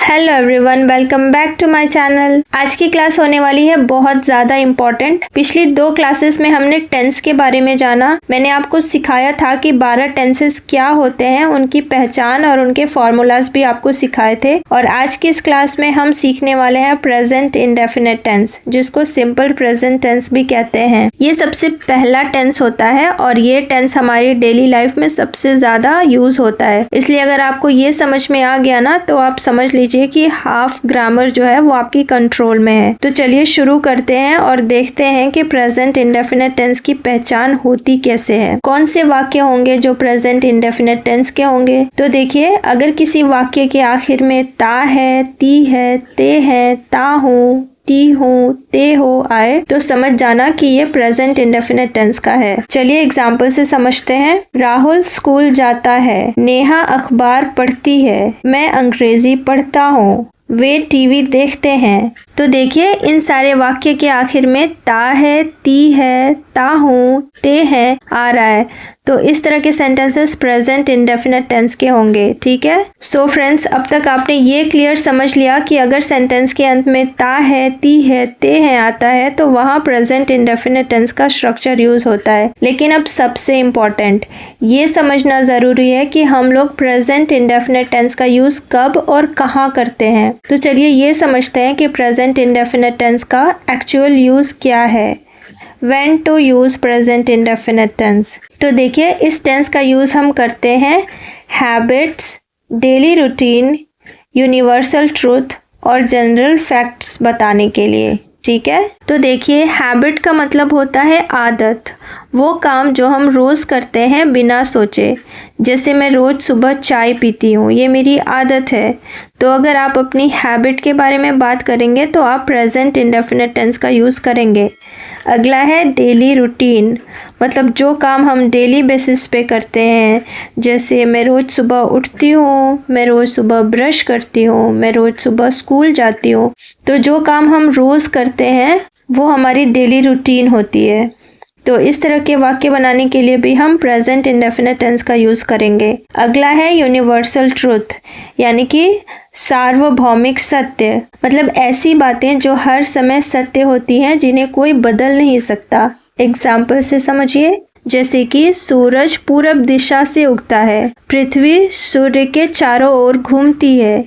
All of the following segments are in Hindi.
Hello everyone, welcome back to my channel. आज की क्लास होने वाली है बहुत ज़्यादा इम्पोर्टेंट। पिछली 2 क्लासेस में हमने टेंस के बारे में जाना। मैंने आपको सिखाया था कि 12 टेंसेस क्या होते हैं, उनकी पहचान और उनके फॉर्मूलाज भी आपको सिखाए थे। और आज की इस क्लास में हम सीखने वाले हैं प्रेजेंट इंडेफिनिट टेंस, जिसको सिंपल प्रेजेंट टेंस भी कहते हैं। ये सबसे पहला टेंस होता है और ये टेंस हमारी डेली लाइफ में सबसे ज़्यादा यूज होता है। इसलिए अगर आपको ये समझ में आ गया ना, तो आप समझ लीजिए कि हाफ ग्रामर जो है वो आपकी कंट्रोल में है। तो चलिए शुरू करते हैं और देखते हैं कि प्रेजेंट इंडेफिनिट टेंस की पहचान होती कैसे है। कौन से वाक्य होंगे जो प्रेजेंट इंडेफिनिट टेंस के होंगे। तो देखिए, अगर किसी वाक्य के आखिर में ता है, ती है, ते है, ता हूँ, ती हूँ, ते हो आए तो समझ जाना कि ये प्रेजेंट इंडेफिनिट टेंस का है। चलिए एग्जाम्पल से समझते हैं। राहुल स्कूल जाता है, नेहा अखबार पढ़ती है, मैं अंग्रेजी पढ़ता हूँ, वे टीवी देखते हैं। तो देखिए, इन सारे वाक्य के आखिर में ता है, ती है, ता हूँ, ते है आ रहा है। तो इस तरह के सेंटेंसेस प्रेजेंट इंडेफिनिट टेंस के होंगे। ठीक है। सो फ्रेंड्स, अब तक आपने ये क्लियर समझ लिया कि अगर सेंटेंस के अंत में ता है, ती है, ते है आता है तो वहाँ प्रेजेंट इंडेफिनिट टेंस का स्ट्रक्चर यूज होता है। लेकिन अब सबसे इम्पोर्टेंट ये समझना जरूरी है कि हम लोग प्रेजेंट इंडेफिनिट टेंस का यूज कब और कहाँ करते हैं। तो चलिए ये समझते हैं कि प्रेजेंट इंडेफिनिट टेंस का एक्चुअल यूज क्या है। When to use present indefinite tense। तो देखिए, इस टेंस का यूज हम करते हैं habits, daily routine, universal truth और जनरल फैक्ट्स बताने के लिए। ठीक है। तो देखिए, हैबिट का मतलब होता है आदत, वो काम जो हम रोज़ करते हैं बिना सोचे। जैसे मैं रोज़ सुबह चाय पीती हूँ, ये मेरी आदत है। तो अगर आप अपनी हैबिट के बारे में बात करेंगे तो आप प्रेजेंट इंडेफिनिट टेंस का यूज़ करेंगे। अगला है डेली रूटीन, मतलब जो काम हम डेली बेसिस पे करते हैं। जैसे मैं रोज़ सुबह उठती हूँ, मैं रोज़ सुबह ब्रश करती हूँ, मैं रोज़ सुबह स्कूल जाती हूँ। तो जो काम हम रोज़ करते हैं वो हमारी डेली रूटीन होती है। तो इस तरह के वाक्य बनाने के लिए भी हम प्रेजेंट इंडेफिनिट टेंस का यूज़ करेंगे। अगला है यूनिवर्सल ट्रूथ, यानी कि सार्वभौमिक सत्य, मतलब ऐसी बातें जो हर समय सत्य होती हैं, जिन्हें कोई बदल नहीं सकता। एग्जाम्पल से समझिए, जैसे कि सूरज पूरब दिशा से उगता है, पृथ्वी सूर्य के चारों ओर घूमती है,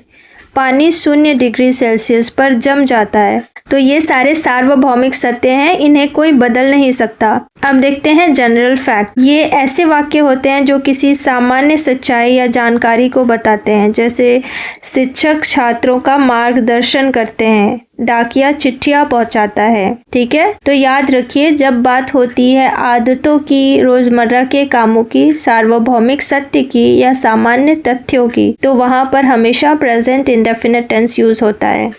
पानी 0 डिग्री सेल्सियस पर जम जाता है। तो ये सारे सार्वभौमिक सत्य हैं, इन्हें कोई बदल नहीं सकता। अब देखते हैं जनरल फैक्ट। ये ऐसे वाक्य होते हैं जो किसी सामान्य सच्चाई या जानकारी को बताते हैं। जैसे शिक्षक छात्रों का मार्गदर्शन करते हैं, डाकिया चिट्ठियां पहुंचाता है। ठीक है। तो याद रखिए, जब बात होती है आदतों की, रोजमर्रा के कामों की, सार्वभौमिक सत्य की या सामान्य तथ्यों की, तो वहां पर हमेशा प्रेजेंट इंडेफिनिट टेंस यूज होता है।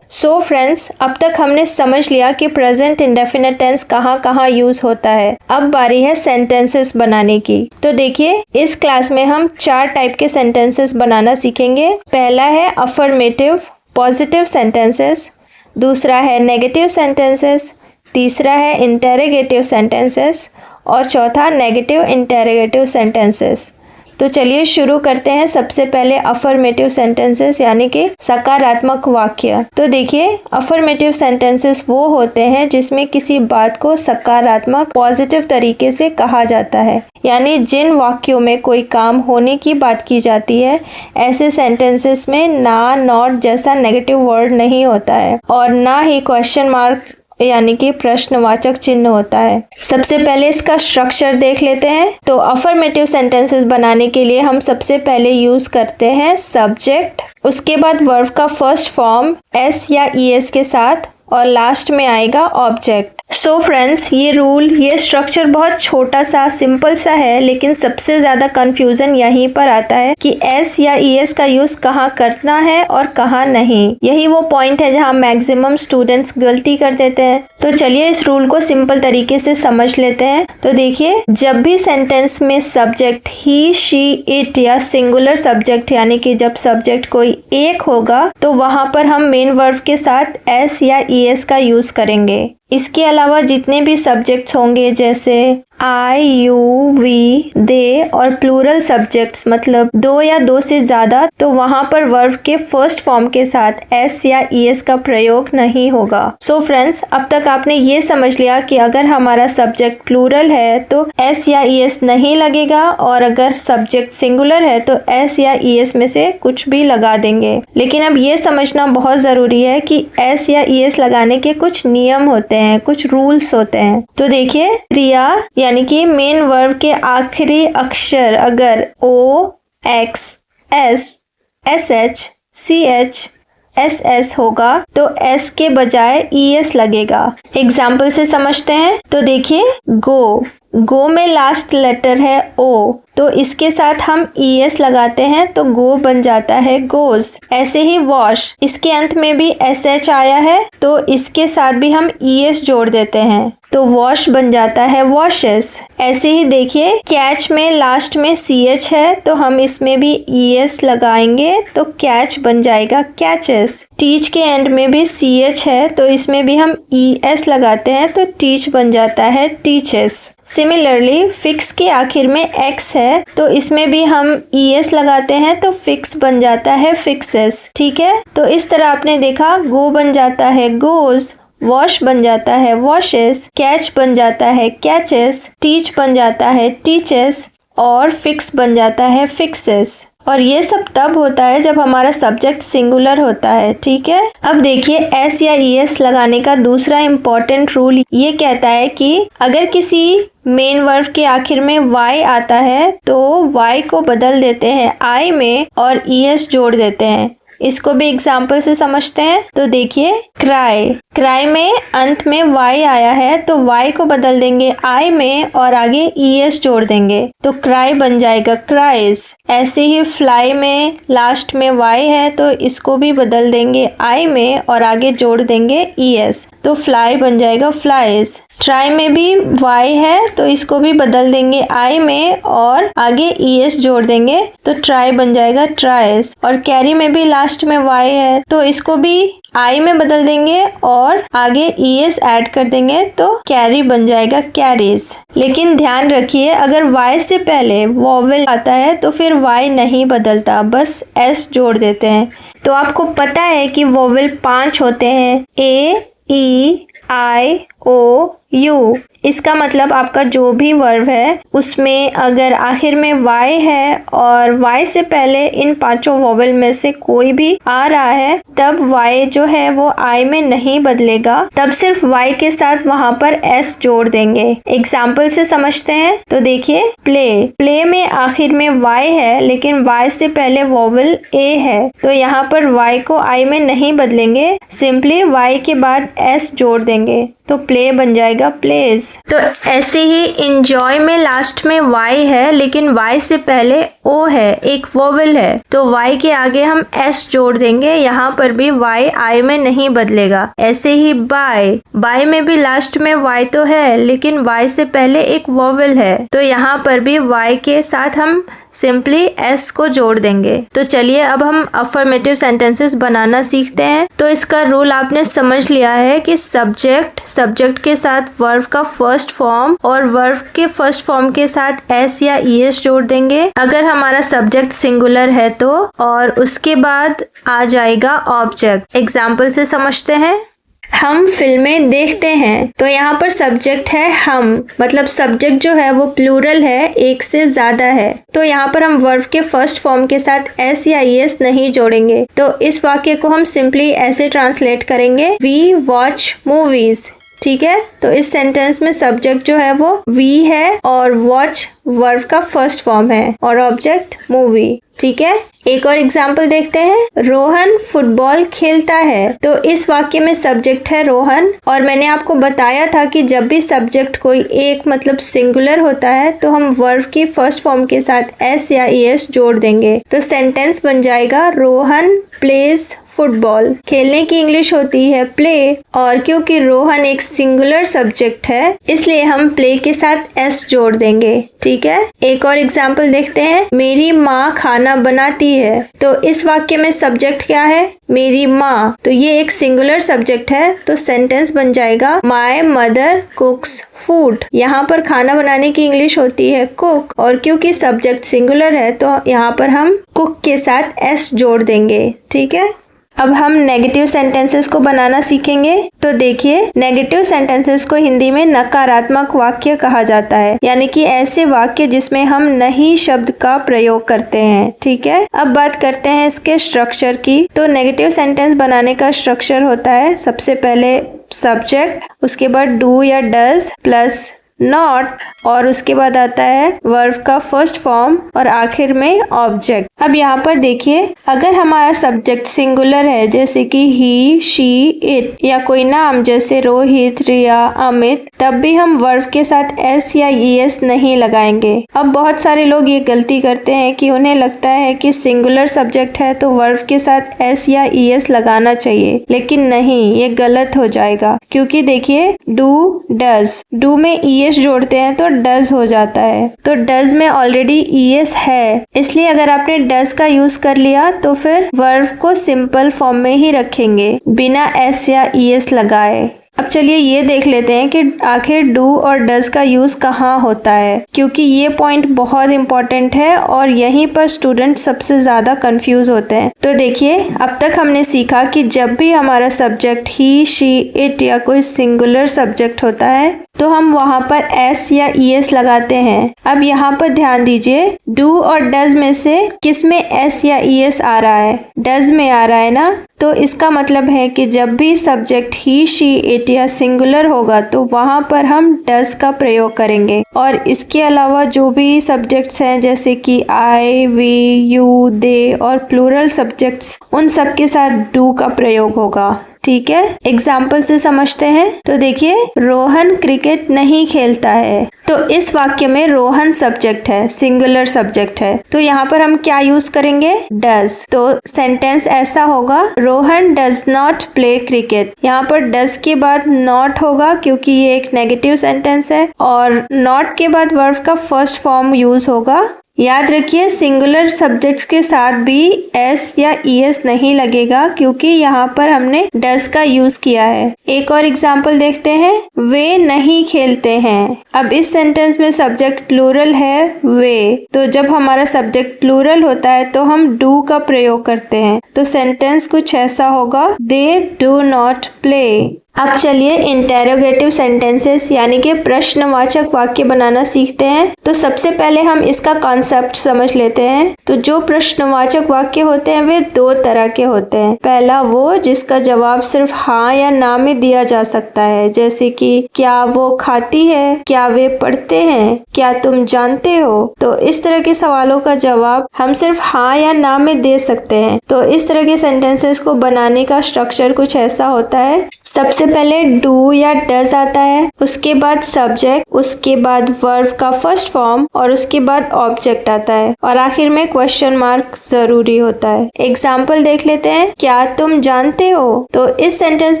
सो फ्रेंड्स, अब तक हमने समझ लिया कि प्रेजेंट इंडेफिनिट टेंस कहाँ कहाँ यूज होता है। अब बारी है सेंटेंसेस बनाने की। तो देखिए, इस क्लास में हम 4 टाइप के सेंटेंसेस बनाना सीखेंगे। पहला है अफर्मेटिव पॉजिटिव सेंटेंसेस, दूसरा है नेगेटिव सेंटेंसेस, तीसरा है इंटेरोगेटिव सेंटेंसेस और चौथा नेगेटिव इंटेरोगेटिव सेंटेंसेस। तो चलिए शुरू करते हैं। सबसे पहले अफर्मेटिव सेंटेंसेस, यानी कि सकारात्मक वाक्य। तो देखिए, अफर्मेटिव सेंटेंसेस वो होते हैं जिसमें किसी बात को सकारात्मक पॉजिटिव तरीके से कहा जाता है, यानी जिन वाक्यों में कोई काम होने की बात की जाती है, ऐसे सेंटेंसेस में ना, नॉट जैसा नेगेटिव वर्ड नहीं होता है और ना ही क्वेश्चन मार्क यानी कि प्रश्नवाचक चिन्ह होता है। सबसे पहले इसका स्ट्रक्चर देख लेते हैं। तो अफर्मेटिव सेंटेंसेस बनाने के लिए हम सबसे पहले यूज करते हैं सब्जेक्ट, उसके बाद वर्ब का फर्स्ट फॉर्म एस या ईएस के साथ और लास्ट में आएगा ऑब्जेक्ट। सो फ्रेंड्स, ये रूल, ये स्ट्रक्चर बहुत छोटा सा सिंपल सा है, लेकिन सबसे ज़्यादा कंफ्यूजन यहीं पर आता है कि एस या ईएस का यूज़ कहाँ करना है और कहाँ नहीं। यही वो पॉइंट है जहाँ मैक्सिमम स्टूडेंट्स गलती कर देते हैं। तो चलिए इस रूल को सिंपल तरीके से समझ लेते हैं। तो देखिए, जब भी सेंटेंस में सब्जेक्ट ही, शी, इट या सिंगुलर सब्जेक्ट, यानी कि जब सब्जेक्ट कोई एक होगा, तो वहाँ पर हम मेन वर्ब के साथ एस या ईएस का यूज़ करेंगे। इसके अलावा जितने भी सब्जेक्ट्स होंगे, जैसे आई, यू, वी, दे और प्लूरल सब्जेक्ट्स मतलब दो या दो से ज्यादा, तो वहाँ पर वर्ब के फर्स्ट फॉर्म के साथ एस या ईएस का प्रयोग नहीं होगा। सो फ्रेंड्स, अब तक आपने ये समझ लिया कि अगर हमारा सब्जेक्ट प्लूरल है तो एस या ईएस नहीं लगेगा, और अगर सब्जेक्ट सिंगुलर है तो एस या ईएस में से कुछ भी लगा देंगे। लेकिन अब ये समझना बहुत जरूरी है कि एस या ईएस लगाने के कुछ नियम होते हैं, कुछ रूल्स होते हैं। तो देखिए, क्रिया यानी कि मेन वर्ब के आखिरी अक्षर अगर O, X, S, S H, C H, S S होगा तो एस के बजाय ईएस लगेगा। एग्जाम्पल से समझते हैं। तो देखिए, गो, गो में लास्ट लेटर है ओ, तो इसके साथ हम ईएस लगाते हैं तो गो बन जाता है गोज। ऐसे ही वॉश, इसके अंत में भी एस एच आया है तो इसके साथ भी हम ईएस जोड़ देते हैं तो वॉश बन जाता है वॉशेस। ऐसे ही देखिए, कैच में लास्ट में सी एच है तो हम इसमें भी ईएस लगाएंगे तो कैच बन जाएगा कैचेस। टीच के एंड में भी सी एच है तो इसमें भी हम ईएस लगाते हैं तो टीच बन जाता है टीचेस। सिमिलरली, फिक्स के आखिर में एक्स है तो इसमें भी हम ईएस लगाते हैं तो फिक्स बन जाता है फिक्सेस। ठीक है, तो इस तरह आपने देखा, गो बन जाता है गोज, वॉश बन जाता है वॉशेस, कैच बन जाता है कैचेस, टीच बन जाता है टीचेस और फिक्स बन जाता है फिक्सेस। और ये सब तब होता है जब हमारा सब्जेक्ट सिंगुलर होता है। ठीक है, अब देखिए, एस या ईएस लगाने का दूसरा इम्पोर्टेंट रूल ये कहता है कि अगर किसी मेन वर्ब के आखिर में वाई आता है तो वाई को बदल देते हैं आई में और ईएस जोड़ देते हैं। इसको भी एग्जाम्पल से समझते हैं। तो देखिए, क्राई, क्राई में अंत में वाई आया है तो वाई को बदल देंगे आई में और आगे ईएस जोड़ देंगे तो क्राई बन जाएगा क्राइज। ऐसे ही फ्लाई में लास्ट में वाई है तो इसको भी बदल देंगे आई में और आगे जोड़ देंगे ईएस तो फ्लाई बन जाएगा फ्लाइज। ट्राई में भी वाई है तो इसको भी बदल देंगे आई में और आगे ईएस जोड़ देंगे तो ट्राई बन जाएगा ट्राइज। और कैरी में भी लास्ट में वाई है तो इसको भी आई में बदल देंगे और आगे ईएस ऐड कर देंगे तो कैरी बन जाएगा कैरीज। लेकिन ध्यान रखिए, अगर वाई से पहले वॉवेल आता है तो फिर वाई नहीं बदलता, बस एस जोड़ देते हैं। तो आपको पता है कि वॉवेल 5 होते हैं, ए, ई, आई, ओ, यू। इसका मतलब आपका जो भी वर्ब है उसमें अगर आखिर में वाई है और वाई से पहले इन 5 वॉवेल में से कोई भी आ रहा है तब वाई जो है वो आई में नहीं बदलेगा, तब सिर्फ वाई के साथ वहां पर एस जोड़ देंगे। एग्जाम्पल से समझते हैं। तो देखिए, प्ले, प्ले में आखिर में वाई है लेकिन वाई से पहले वॉवेल ए है तो यहाँ पर वाई को आई में नहीं बदलेंगे, सिंपली वाई के बाद एस जोड़ देंगे तो प्ले बन जाएगा प्लेज। तो ऐसे ही इंजॉय में लास्ट में वाई है लेकिन वाई से पहले ओ है, एक वोवेल है तो वाई के आगे हम एस जोड़ देंगे, यहाँ पर भी वाई आई में नहीं बदलेगा। ऐसे ही बाय, बाय में भी लास्ट में वाई तो है लेकिन वाई से पहले एक वोवेल है तो यहाँ पर भी वाई के साथ हम सिंपली एस को जोड़ देंगे। तो चलिए अब हम अफर्मेटिव सेंटेंसेस बनाना सीखते हैं। तो इसका रूल आपने समझ लिया है कि सब्जेक्ट के साथ वर्ब का फर्स्ट फॉर्म और वर्ब के फर्स्ट फॉर्म के साथ एस या ईएस जोड़ देंगे अगर हमारा सब्जेक्ट सिंगुलर है तो, और उसके बाद आ जाएगा ऑब्जेक्ट। एग्जाम्पल से समझते हैं। हम फिल्में देखते हैं तो यहाँ पर सब्जेक्ट है हम, मतलब सब्जेक्ट जो है वो प्लूरल है, एक से ज्यादा है तो यहाँ पर हम वर्ब के फर्स्ट फॉर्म के साथ एस या ईएस नहीं जोड़ेंगे। तो इस वाक्य को हम सिंपली ऐसे ट्रांसलेट करेंगे, वी वॉच मूवीज। ठीक है, तो इस सेंटेंस में सब्जेक्ट जो है वो वी है और वॉच वर्ब का फर्स्ट फॉर्म है और ऑब्जेक्ट मूवी। ठीक है, एक और एग्जाम्पल देखते हैं। रोहन फुटबॉल खेलता है तो इस वाक्य में सब्जेक्ट है रोहन और मैंने आपको बताया था कि जब भी सब्जेक्ट कोई एक मतलब सिंगुलर होता है तो हम वर्ब की फर्स्ट फॉर्म के साथ एस या ईएस जोड़ देंगे तो सेंटेंस बन जाएगा रोहन प्लेज फुटबॉल। खेलने की इंग्लिश होती है प्ले और क्योंकि रोहन एक सिंगुलर सब्जेक्ट है इसलिए हम प्ले के साथ एस जोड़ देंगे। ठीक है, एक और एग्जाम्पल देखते हैं। मेरी माँ खाना खाना बनाती है। तो इस वाक्य में सब्जेक्ट क्या है? मेरी माँ। तो ये एक सिंगुलर सब्जेक्ट है, तो सेंटेंस बन जाएगा माय मदर कुक्स फूड। यहाँ पर खाना बनाने की इंग्लिश होती है कुक, और क्योंकि सब्जेक्ट सिंगुलर है तो यहाँ पर हम कुक के साथ एस जोड़ देंगे। ठीक है, अब हम नेगेटिव सेंटेंसेस को बनाना सीखेंगे। तो देखिए, नेगेटिव सेंटेंसेस को हिंदी में नकारात्मक वाक्य कहा जाता है, यानी कि ऐसे वाक्य जिसमें हम नहीं शब्द का प्रयोग करते हैं। ठीक है, अब बात करते हैं इसके स्ट्रक्चर की। तो नेगेटिव सेंटेंस बनाने का स्ट्रक्चर होता है, सबसे पहले सब्जेक्ट, उसके बाद डू या डज प्लस नॉट, और उसके बाद आता है वर्ब का फर्स्ट फॉर्म, और आखिर में ऑब्जेक्ट। अब यहाँ पर देखिए, अगर हमारा सब्जेक्ट सिंगुलर है जैसे कि ही, शी, इट, या कोई नाम जैसे रोहित, रिया, अमित, तब भी हम वर्ब के साथ एस या ईएस नहीं लगाएंगे। अब बहुत सारे लोग ये गलती करते हैं कि उन्हें लगता है कि सिंगुलर सब्जेक्ट है तो वर्ब के साथ एस या ईएस लगाना चाहिए, लेकिन नहीं, ये गलत हो जाएगा। क्योंकि देखिए, डू, डज, डू में ईएस जोड़ते हैं तो डज हो जाता है, तो डज में ऑलरेडी ईएस है, इसलिए अगर आपने डज का यूज कर लिया तो फिर वर्ब को सिंपल फॉर्म में ही रखेंगे बिना एस या ईएस लगाए। अब चलिए ये देख लेते हैं कि आखिर डू और डज का यूज कहाँ होता है, क्योंकि ये पॉइंट बहुत इंपॉर्टेंट है और यहीं पर स्टूडेंट सबसे ज्यादा कंफ्यूज होते हैं। तो देखिए, अब तक हमने सीखा कि जब भी हमारा सब्जेक्ट ही, शी, इट या कोई सिंगुलर सब्जेक्ट होता है तो हम वहाँ पर एस या ईएस लगाते हैं। अब यहाँ पर ध्यान दीजिए, डू और डज में से किस में एस या ईएस आ रहा है? डज में आ रहा है ना। तो इसका मतलब है कि जब भी सब्जेक्ट ही, शी, इट या सिंगुलर होगा तो वहाँ पर हम डज का प्रयोग करेंगे, और इसके अलावा जो भी सब्जेक्ट्स हैं जैसे कि आई, वी, यू, दे और प्लूरल सब्जेक्ट्स, उन सब के साथ डू का प्रयोग होगा। ठीक है, एग्जाम्पल से समझते हैं। तो देखिए, रोहन क्रिकेट नहीं खेलता है। तो इस वाक्य में रोहन सब्जेक्ट है, सिंगुलर सब्जेक्ट है, तो यहाँ पर हम क्या यूज करेंगे? डज। तो सेंटेंस ऐसा होगा, Rohan does not play cricket. यहाँ पर डज के बाद नॉट होगा क्योंकि ये एक नेगेटिव सेंटेंस है, और नॉट के बाद वर्ब का फर्स्ट फॉर्म यूज होगा। याद रखिए, सिंगुलर सब्जेक्ट्स के साथ भी एस या ईएस नहीं लगेगा क्योंकि यहाँ पर हमने डज का यूज किया है। एक और एग्जाम्पल देखते हैं, वे नहीं खेलते हैं। अब इस सेंटेंस में सब्जेक्ट प्लूरल है वे, तो जब हमारा सब्जेक्ट प्लूरल होता है तो हम डू का प्रयोग करते हैं। तो सेंटेंस कुछ ऐसा होगा, दे डू नॉट प्ले। अब चलिए इंटेरोगेटिव सेंटेंसेस यानी कि प्रश्नवाचक वाक्य बनाना सीखते हैं। तो सबसे पहले हम इसका कॉन्सेप्ट समझ लेते हैं। तो जो प्रश्नवाचक वाक्य होते हैं वे दो तरह के होते हैं। पहला वो जिसका जवाब सिर्फ हाँ या ना में दिया जा सकता है, जैसे कि क्या वो खाती है, क्या वे पढ़ते हैं, क्या तुम जानते हो। तो इस तरह के सवालों का जवाब हम सिर्फ हाँ या ना में दे सकते हैं। तो इस तरह के सेंटेंसेस को बनाने का स्ट्रक्चर कुछ ऐसा होता है, सबसे पहले डू या डज आता है, उसके बाद सब्जेक्ट, उसके बाद वर्ब का फर्स्ट फॉर्म और उसके बाद ऑब्जेक्ट आता है, और आखिर में क्वेश्चन मार्क जरूरी होता है। एग्जाम्पल देख लेते हैं, क्या तुम जानते हो। तो इस सेंटेंस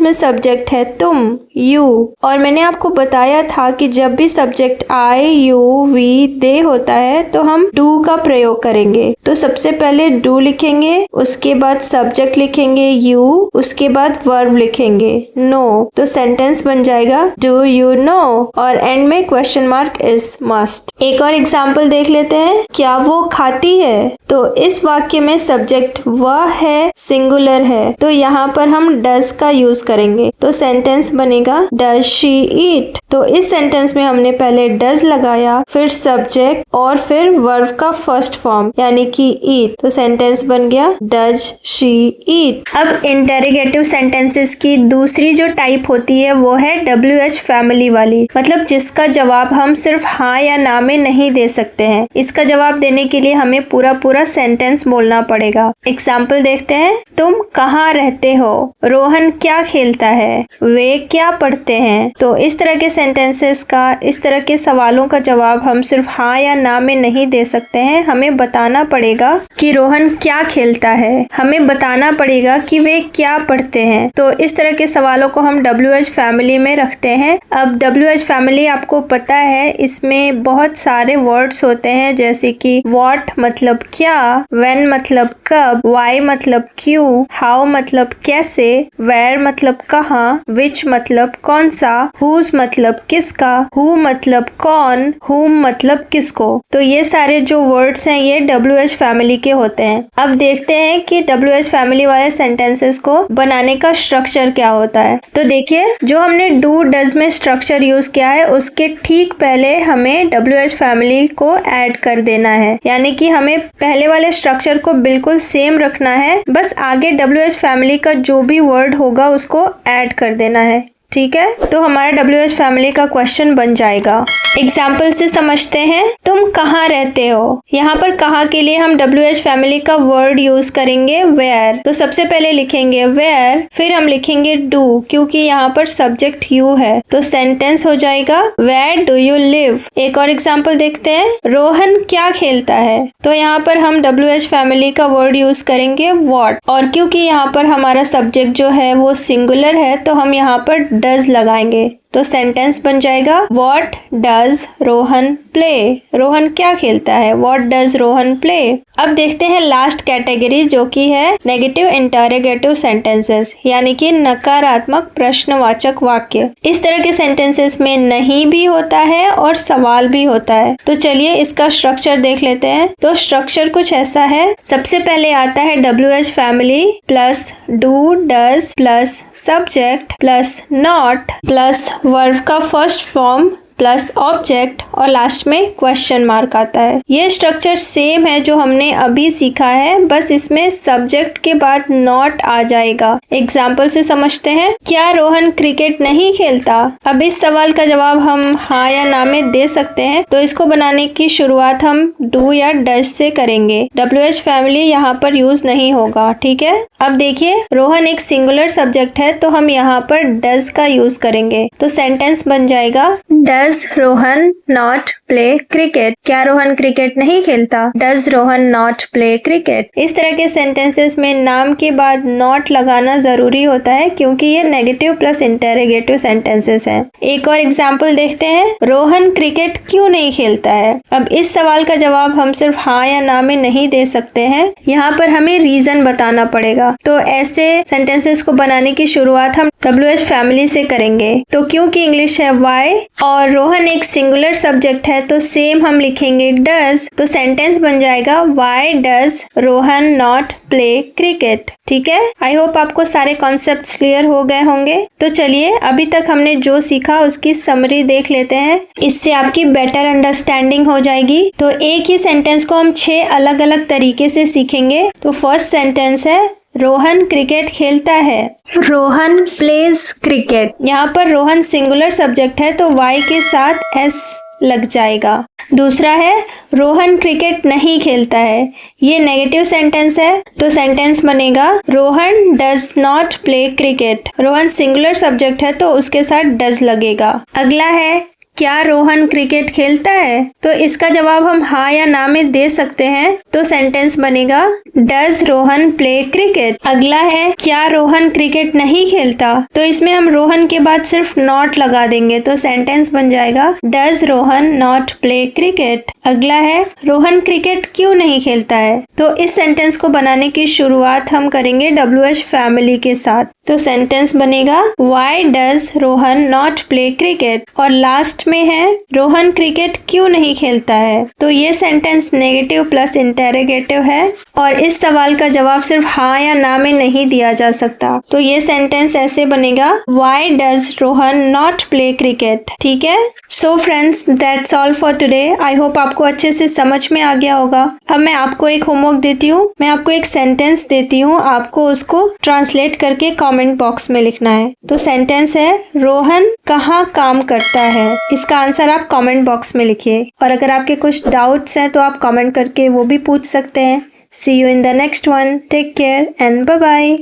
में सब्जेक्ट है तुम, यू, और मैंने आपको बताया था कि जब भी सब्जेक्ट आई, यू, वी, दे होता है तो हम डू का प्रयोग करेंगे। तो सबसे पहले डू लिखेंगे, उसके बाद सब्जेक्ट लिखेंगे यू, उसके बाद वर्ब लिखेंगे नो। तो सेंटेंस बन जाएगा डू यू नो, और एंड में क्वेश्चन मार्क इज मस्ट। एक और एग्जाम्पल देख लेते हैं, क्या वो खाती है। तो इस वाक्य में सब्जेक्ट वह है, सिंगुलर है, तो यहाँ पर हम डज का यूज करेंगे। तो सेंटेंस बनेगा डज शी ईट। तो इस सेंटेंस में हमने पहले डज लगाया, फिर सब्जेक्ट और फिर वर्ब का फर्स्ट फॉर्म यानी कि ईट। तो सेंटेंस बन गया डज शी ईट। अब इंटेरोगेटिव सेंटेंसेस की दूसरी जो टाइप होती है वो है WH फैमिली वाली, मतलब जिसका जवाब हम सिर्फ हाँ या ना में नहीं दे सकते हैं। इसका जवाब देने के लिए हमें पूरा पूरा सेंटेंस बोलना पड़ेगा। एग्जाम्पल देखते हैं, तुम कहाँ रहते हो, रोहन क्या खेलता है, वे क्या पढ़ते हैं। तो इस तरह के सेंटेंसेस का, इस तरह के सवालों का जवाब हम सिर्फ हाँ या ना में नहीं दे सकते हैं। हमें बताना पड़ेगा कि रोहन क्या खेलता है, हमें बताना पड़ेगा कि वे क्या पढ़ते हैं। तो इस तरह के सवाल सवालों को हम WH फैमिली में रखते हैं। अब WH फैमिली आपको पता है, इसमें बहुत सारे वर्ड्स होते हैं, जैसे कि व्हाट मतलब क्या, व्हेन मतलब कब, व्हाई मतलब क्यों, हाउ मतलब कैसे, वेयर मतलब कहाँ, विच मतलब कौन सा, हुज मतलब किसका, हु मतलब कौन, हुम मतलब किसको। तो ये सारे जो वर्ड्स हैं ये WH फैमिली के होते हैं। अब देखते हैं कि WH फैमिली वाले सेंटेंसेस को बनाने का स्ट्रक्चर क्या होता है। तो देखिए, जो हमने डू डज में स्ट्रक्चर यूज किया है उसके ठीक पहले हमें WH फैमिली को ऐड कर देना है, यानी कि हमें पहले वाले स्ट्रक्चर को बिल्कुल सेम रखना है, बस आगे WH फैमिली का जो भी वर्ड होगा उसको ऐड कर देना है। ठीक है, तो हमारा WH फैमिली का क्वेश्चन बन जाएगा। एग्जाम्पल से समझते हैं। तुम कहाँ रहते हो? यहाँ पर कहाँ के लिए हम WH फैमिली का वर्ड यूज करेंगे वेयर। तो सबसे पहले लिखेंगे वेयर, फिर हम लिखेंगे डू, क्योंकि यहाँ पर सब्जेक्ट यू है, तो सेंटेंस हो जाएगा वेयर डू यू लिव। एक और एग्जाम्पल देखते हैं। रोहन क्या खेलता है? तो यहाँ पर हम WH फैमिली का वर्ड यूज करेंगे व्हाट, और क्योंकि यहाँ पर हमारा सब्जेक्ट जो है वो सिंगुलर है तो हम यहाँ पर डज लगाएंगे। तो सेंटेंस बन जाएगा what does Rohan play. Rohan क्या खेलता है? What does Rohan play. अब देखते हैं लास्ट कैटेगरी, जो कि है नेगेटिव इंटरोगेटिव सेंटेंसेस, यानी कि नकारात्मक प्रश्नवाचक वाक्य। इस तरह के सेंटेंसेस में नहीं भी होता है और सवाल भी होता है। तो चलिए इसका स्ट्रक्चर देख लेते हैं। तो स्ट्रक्चर कुछ ऐसा है। सबसे पहले आता है WH family plus do does plus subject plus not plus verb का फर्स्ट फॉर्म प्लस ऑब्जेक्ट और लास्ट में क्वेश्चन मार्क आता है। ये स्ट्रक्चर सेम है जो हमने अभी सीखा है, बस इसमें सब्जेक्ट के बाद नॉट आ जाएगा। एग्जाम्पल से समझते हैं। क्या रोहन क्रिकेट नहीं खेलता? अब इस सवाल का जवाब हम हाँ या ना में दे सकते हैं। तो इसको बनाने की शुरुआत हम डू या डज से करेंगे। WH फैमिली यहाँ पर यूज नहीं होगा, ठीक है। अब देखिए, रोहन एक सिंगुलर सब्जेक्ट है तो हम यहाँ पर डज का यूज करेंगे। तो सेंटेंस बन जाएगा does Rohan not play cricket. क्या रोहन क्रिकेट नहीं खेलता? Does Rohan not play cricket. इस तरह के सेंटेंसेस में नाम के बाद नॉट लगाना जरूरी होता है, क्योंकि ये नेगेटिव प्लस इंटरोगेटिव सेंटेंसेस हैं। एक और एग्जाम्पल देखते हैं। रोहन क्रिकेट क्यों नहीं खेलता है? अब इस सवाल का जवाब हम सिर्फ हाँ या ना में नहीं दे सकते हैं, यहाँ पर हमें रीजन बताना पड़ेगा। तो ऐसे सेंटेंसेस को बनाने की शुरुआत हम WH फैमिली से करेंगे। तो क्योंकि इंग्लिश है वाई और रोहन एक सिंगुलर सब्जेक्ट है, तो सेम हम लिखेंगे डज। तो सेंटेंस बन जाएगा why does Rohan not play cricket. ठीक है, आई होप आपको सारे कॉन्सेप्ट्स क्लियर हो गए होंगे। तो चलिए अभी तक हमने जो सीखा उसकी समरी देख लेते हैं, इससे आपकी बेटर अंडरस्टैंडिंग हो जाएगी। तो एक ही सेंटेंस को हम 6 अलग अलग तरीके से सीखेंगे। तो फर्स्ट सेंटेंस है रोहन क्रिकेट खेलता है। Rohan pledge cricket. यहाँ पर रोहन सिंगुलर सब्जेक्ट है तो वाई के साथ एस लग जाएगा। दूसरा है रोहन क्रिकेट नहीं खेलता है। ये नेगेटिव सेंटेंस है तो सेंटेंस बनेगा Rohan does not play cricket. Rohan singular subject है तो उसके साथ डज लगेगा। अगला है क्या रोहन क्रिकेट खेलता है? तो इसका जवाब हम हाँ या ना में दे सकते हैं। तो सेंटेंस बनेगा डज रोहन प्ले क्रिकेट। अगला है क्या रोहन क्रिकेट नहीं खेलता? तो इसमें हम रोहन के बाद सिर्फ नॉट लगा देंगे। तो सेंटेंस बन जाएगा does Rohan not play cricket. अगला है रोहन क्रिकेट क्यों नहीं खेलता है? तो इस सेंटेंस को बनाने की शुरुआत हम करेंगे WH फैमिली के साथ। तो सेंटेंस बनेगा why does Rohan not play cricket. और लास्ट में है रोहन क्रिकेट क्यों नहीं खेलता है। तो ये सेंटेंस नेगेटिव प्लस इंटरोगेटिव है और इस सवाल का जवाब सिर्फ हाँ या ना में नहीं दिया जा सकता। तो ये सेंटेंस ऐसे बनेगा why does Rohan not play cricket. ठीक है, so friends that's all for today. I hope आपको अच्छे से समझ में आ गया होगा। अब मैं आपको एक होमवर्क देती हूँ। मैं आपको एक सेंटेंस देती हूँ, आपको उसको ट्रांसलेट करके कमेंट बॉक्स में लिखना है। तो सेंटेंस है रोहन कहाँ काम करता है। इसका आंसर आप कमेंट बॉक्स में लिखिए और अगर आपके कुछ डाउट्स हैं तो आप कमेंट करके वो भी पूछ सकते हैं। See you in the next one. Take care and bye bye.